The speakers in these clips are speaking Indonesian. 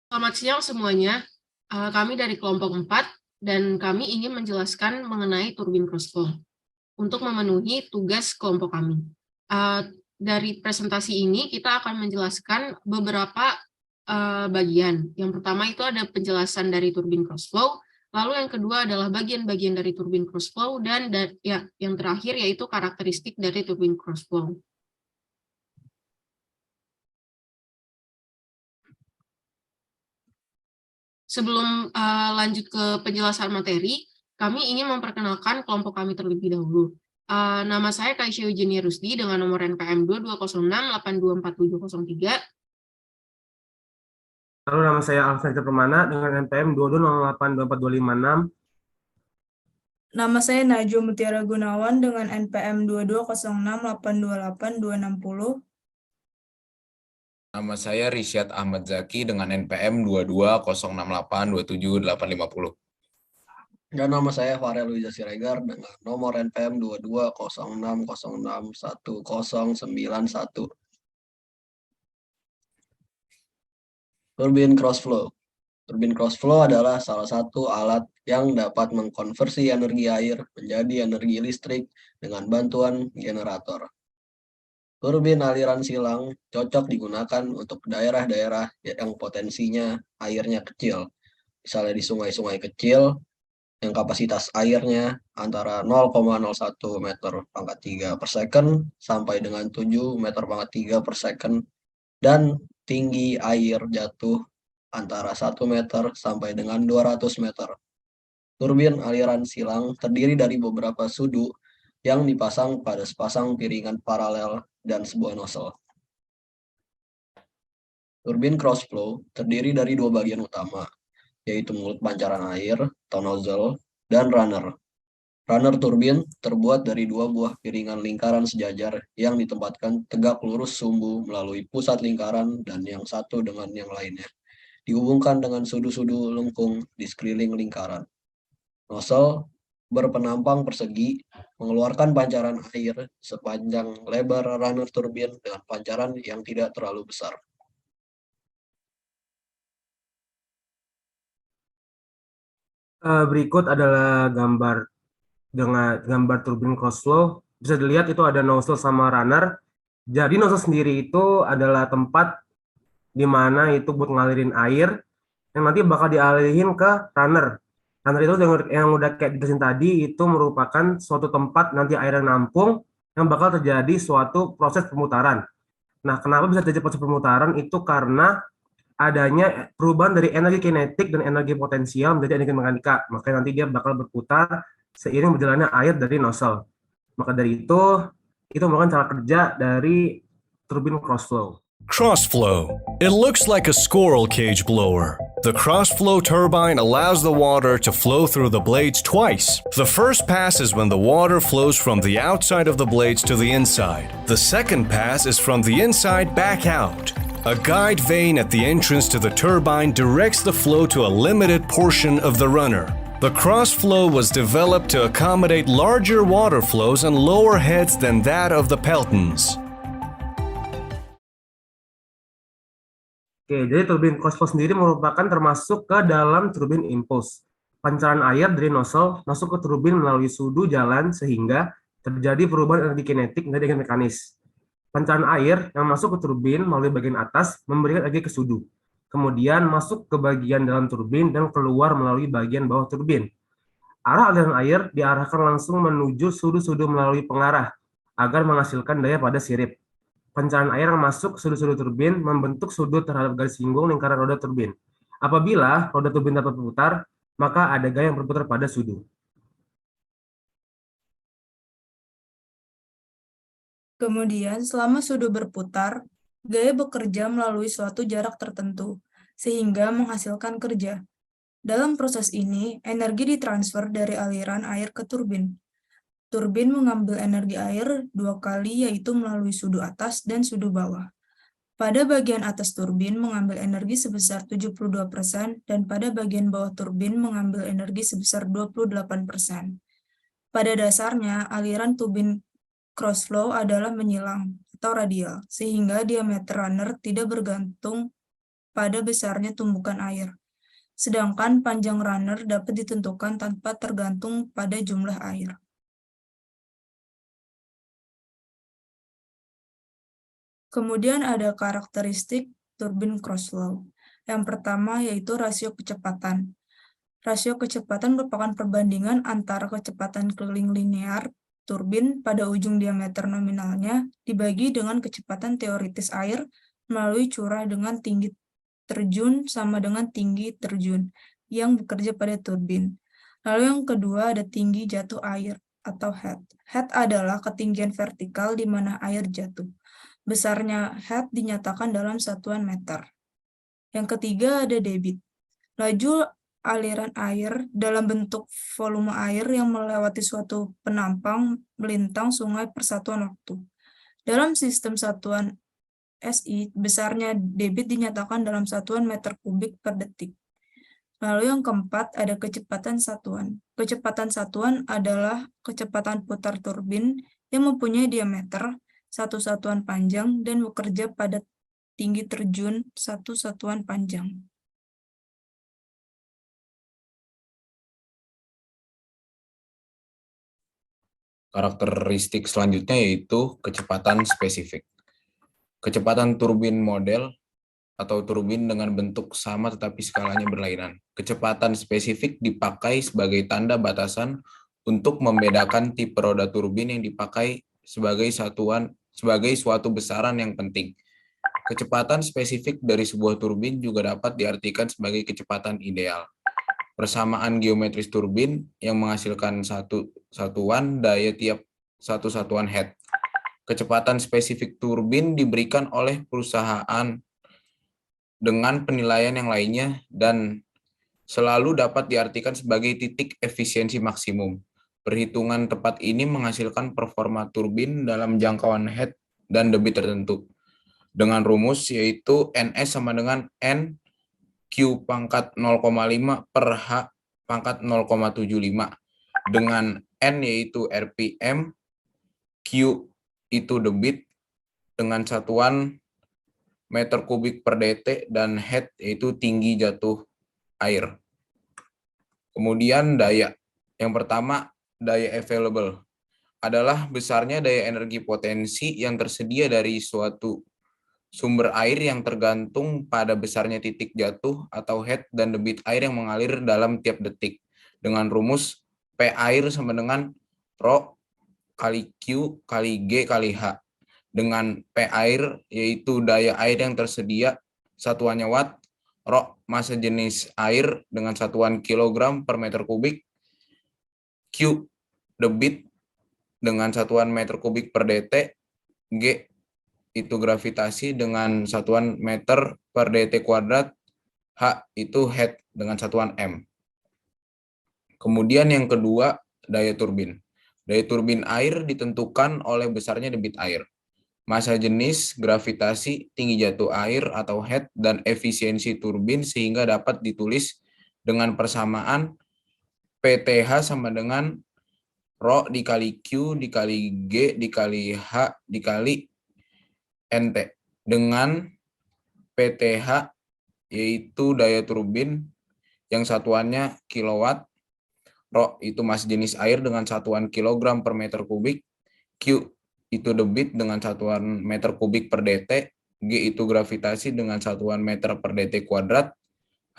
Selamat siang semuanya. Kami dari kelompok 4 dan kami ingin menjelaskan mengenai turbin crossflow untuk memenuhi tugas kelompok kami. Dari presentasi ini kita akan menjelaskan beberapa bagian. Yang pertama itu ada penjelasan dari turbin crossflow, lalu yang kedua adalah bagian-bagian dari turbin crossflow, dan yang terakhir yaitu karakteristik dari turbin crossflow. Sebelum lanjut ke penjelasan materi, kami ingin memperkenalkan kelompok kami terlebih dahulu. Nama saya Kaisya Eugenia Rusdi dengan nomor NPM 2206824703. Lalu nama saya Alfred Permana dengan NPM 22082426. Nama saya Najwa Mutiara Gunawan dengan NPM 2206828260. Nama saya Risyad Ahmad Zaki dengan NPM 2206827850. Dan nama saya Farel Wiza Siregar dengan nomor NPM 2206061091. Turbin crossflow. Turbin crossflow adalah salah satu alat yang dapat mengkonversi energi air menjadi energi listrik dengan bantuan generator. Turbin aliran silang cocok digunakan untuk daerah-daerah yang potensinya airnya kecil. Misalnya di sungai-sungai kecil yang kapasitas airnya antara 0,01 meter pangkat 3 per second sampai dengan 7 meter pangkat 3 per second, dan tinggi air jatuh antara 1 meter sampai dengan 200 meter. Turbin aliran silang terdiri dari beberapa sudu yang dipasang pada sepasang piringan paralel dan sebuah nozzle. Turbin crossflow terdiri dari dua bagian utama, yaitu mulut pancaran air atau nozzle dan runner. Runner turbin terbuat dari dua buah piringan lingkaran sejajar yang ditempatkan tegak lurus sumbu melalui pusat lingkaran dan yang satu dengan yang lainnya, dihubungkan dengan sudu-sudu lengkung di sekeliling lingkaran. Nozzle berpenampang persegi mengeluarkan pancaran air sepanjang lebar runner turbin dengan pancaran yang tidak terlalu besar. Berikut adalah gambar turbin crossflow. Bisa dilihat itu ada nozzle sama runner. Jadi nozzle sendiri itu adalah tempat di mana itu buat ngalirin air yang nanti bakal dialihin ke runner. Runner itu yang udah kayak dijelasin tadi itu merupakan suatu tempat nanti air yang nampung yang bakal terjadi suatu proses pemutaran. Nah, kenapa bisa terjadi proses pemutaran? Itu karena adanya perubahan dari energi kinetik dan energi potensial menjadi energi mekanika. Maka nanti dia bakal berputar seiring berjalannya air dari nozzle. Maka dari itu merupakan cara kerja dari turbin crossflow. Crossflow. It looks like a squirrel cage blower. The crossflow turbine allows the water to flow through the blades twice. The first pass is when the water flows from the outside of the blades to the inside. The second pass is from the inside back out. A guide vane at the entrance to the turbine directs the flow to a limited portion of the runner. The crossflow was developed to accommodate larger water flows and lower heads than that of the Peltons. Oke, jadi turbin crossflow sendiri merupakan termasuk ke dalam turbin impulse. Pancaran air dari nozzle masuk ke turbin melalui sudu jalan sehingga terjadi perubahan energi kinetik menjadi energi mekanis. Pancaran air yang masuk ke turbin melalui bagian atas memberikan energi ke sudu. Kemudian masuk ke bagian dalam turbin dan keluar melalui bagian bawah turbin. Arah aliran air diarahkan langsung menuju sudu-sudu melalui pengarah agar menghasilkan daya pada sirip. Pancaran air yang masuk sudu-sudu turbin membentuk sudut terhadap garis singgung lingkaran roda turbin. Apabila roda turbin dapat berputar, maka ada gaya yang berputar pada sudu. Kemudian, selama sudu berputar, gaya bekerja melalui suatu jarak tertentu, sehingga menghasilkan kerja. Dalam proses ini, energi ditransfer dari aliran air ke turbin. Turbin mengambil energi air dua kali, yaitu melalui sudu atas dan sudu bawah. Pada bagian atas turbin mengambil energi sebesar 72% dan pada bagian bawah turbin mengambil energi sebesar 28%. Pada dasarnya, aliran turbin crossflow adalah menyilang atau radial, sehingga diameter runner tidak bergantung pada besarnya tumbukan air. Sedangkan panjang runner dapat ditentukan tanpa tergantung pada jumlah air. Kemudian ada karakteristik turbin cross flow. Yang pertama yaitu rasio kecepatan. Rasio kecepatan merupakan perbandingan antara kecepatan keliling linear turbin pada ujung diameter nominalnya dibagi dengan kecepatan teoritis air melalui curah dengan tinggi terjun sama dengan tinggi terjun yang bekerja pada turbin. Lalu yang kedua ada tinggi jatuh air atau head. Head adalah ketinggian vertikal di mana air jatuh. Besarnya head dinyatakan dalam satuan meter. Yang ketiga ada debit. Laju aliran air dalam bentuk volume air yang melewati suatu penampang melintang sungai per satuan waktu. Dalam sistem satuan SI, besarnya debit dinyatakan dalam satuan meter kubik per detik. Lalu yang keempat ada kecepatan satuan. Kecepatan satuan adalah kecepatan putar turbin yang mempunyai diameter satu satuan panjang dan bekerja pada tinggi terjun satu satuan panjang. Karakteristik selanjutnya yaitu kecepatan spesifik. Kecepatan turbin model atau turbin dengan bentuk sama tetapi skalanya berlainan. Kecepatan spesifik dipakai sebagai tanda batasan untuk membedakan tipe roda turbin yang dipakai sebagai suatu besaran yang penting. Kecepatan spesifik dari sebuah turbin juga dapat diartikan sebagai kecepatan ideal. Persamaan geometris turbin yang menghasilkan satuan daya tiap satu satuan head. Kecepatan spesifik turbin diberikan oleh perusahaan dengan penilaian yang lainnya dan selalu dapat diartikan sebagai titik efisiensi maksimum. Perhitungan tepat ini menghasilkan performa turbin dalam jangkauan head dan debit tertentu. Dengan rumus yaitu NS sama dengan N Q pangkat 0,5 per H pangkat 0,75. Dengan N yaitu RPM, Q itu debit dengan satuan meter kubik per dt dan head yaitu tinggi jatuh air. Kemudian daya. Yang pertama, daya available adalah besarnya daya energi potensi yang tersedia dari suatu sumber air yang tergantung pada besarnya titik jatuh atau head dan debit air yang mengalir dalam tiap detik. Dengan rumus P air sama dengan Rho kali Q kali G kali H. Dengan P air yaitu daya air yang tersedia, satuannya watt, Rho massa jenis air dengan satuan kilogram per meter kubik, Q debit dengan satuan meter kubik per dt, G itu gravitasi dengan satuan meter per dt kuadrat, H itu head dengan satuan M. Kemudian yang kedua, daya turbin. Daya turbin air ditentukan oleh besarnya debit air, massa jenis, gravitasi, tinggi jatuh air atau head, dan efisiensi turbin sehingga dapat ditulis dengan persamaan PTH sama dengan Rho dikali Q dikali G dikali H dikali NT. Dengan PTH yaitu daya turbin yang satuannya kilowatt, Rho itu massa jenis air dengan satuan kilogram per meter kubik, Q itu debit dengan satuan meter kubik per dt, G itu gravitasi dengan satuan meter per dt kuadrat,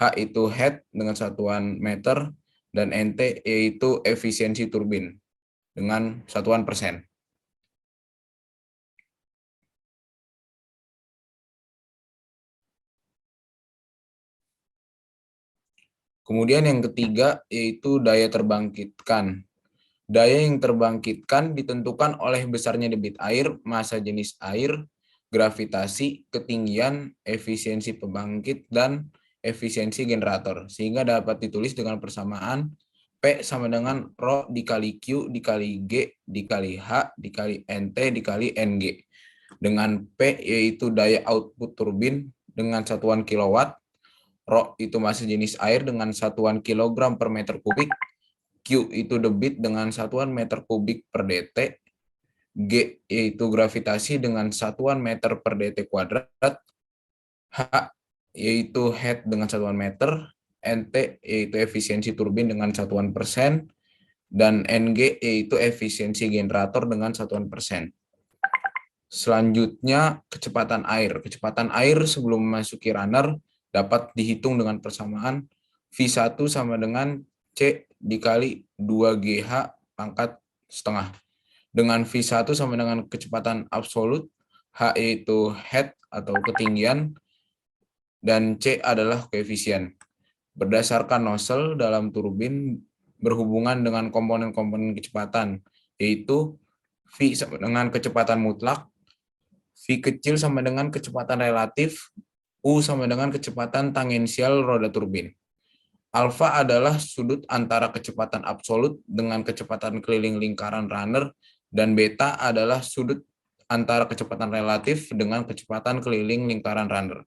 H itu head dengan satuan meter, dan NT yaitu efisiensi turbin dengan satuan persen. Kemudian yang ketiga yaitu daya terbangkitkan. Daya yang terbangkitkan ditentukan oleh besarnya debit air, massa jenis air, gravitasi, ketinggian, efisiensi pembangkit, dan efisiensi generator. Sehingga dapat ditulis dengan persamaan P sama dengan Rho dikali Q dikali G dikali H dikali NT dikali NG. Dengan P yaitu daya output turbin dengan satuan kilowatt, Rho itu massa jenis air dengan satuan kilogram per meter kubik, Q itu debit dengan satuan meter kubik per dt, G yaitu gravitasi dengan satuan meter per dt kuadrat, H yaitu head dengan satuan meter, NT yaitu efisiensi turbin dengan satuan persen, dan NG yaitu efisiensi generator dengan satuan persen. Selanjutnya, kecepatan air. Kecepatan air sebelum memasuki runner dapat dihitung dengan persamaan V1 sama dengan C dikali 2GH pangkat setengah. Dengan V1 sama dengan kecepatan absolut, H yaitu head atau ketinggian, dan C adalah koefisien. Berdasarkan nozzle dalam turbin berhubungan dengan komponen-komponen kecepatan, yaitu V sama dengan kecepatan mutlak, V kecil sama dengan kecepatan relatif, U sama dengan kecepatan tangensial roda turbin. Alfa adalah sudut antara kecepatan absolut dengan kecepatan keliling lingkaran runner, dan beta adalah sudut antara kecepatan relatif dengan kecepatan keliling lingkaran runner.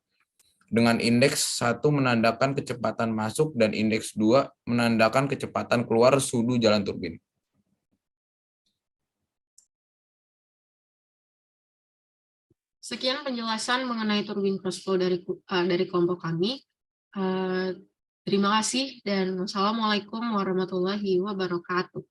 Dengan indeks 1 menandakan kecepatan masuk dan indeks 2 menandakan kecepatan keluar sudu jalan turbin. Sekian penjelasan mengenai turbin crossflow dari kelompok kami. Terima kasih dan wassalamualaikum warahmatullahi wabarakatuh.